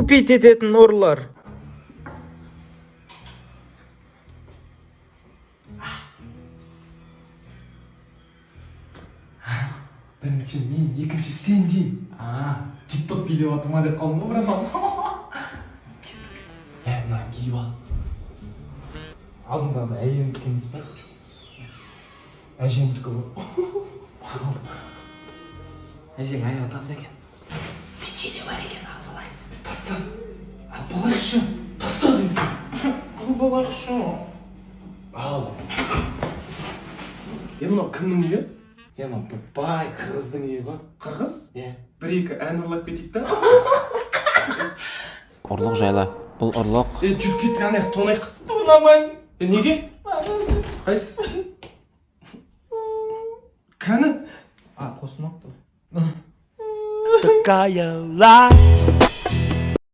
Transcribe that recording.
купить ететін ұрылар. Бірінші мен, екінші сен деймін. Тикток видео атыма деп қалдым ғой, братан. Мына киіп ал. Алдыңдағы әйелімдікі емес па? Әжемдікі ғой. Әжең аяғы таза екен. Печенье бар екен, ал болайын. Таста. Ал болайықшы. Таста деймін. Ал болайықшы. Ал. Мынау кімнің үйі? Мынау бай қырғыздың үйі ғой. Қырғыз? Бір-екі ән ұрлап кетейік та. Ұрлық жайлы. Бұл ұрлық. Жүріп кеттік, анаяқ тонайық. Тонамайын. Неге? Қайсы? Кәні? Қосылмақты. Какая ла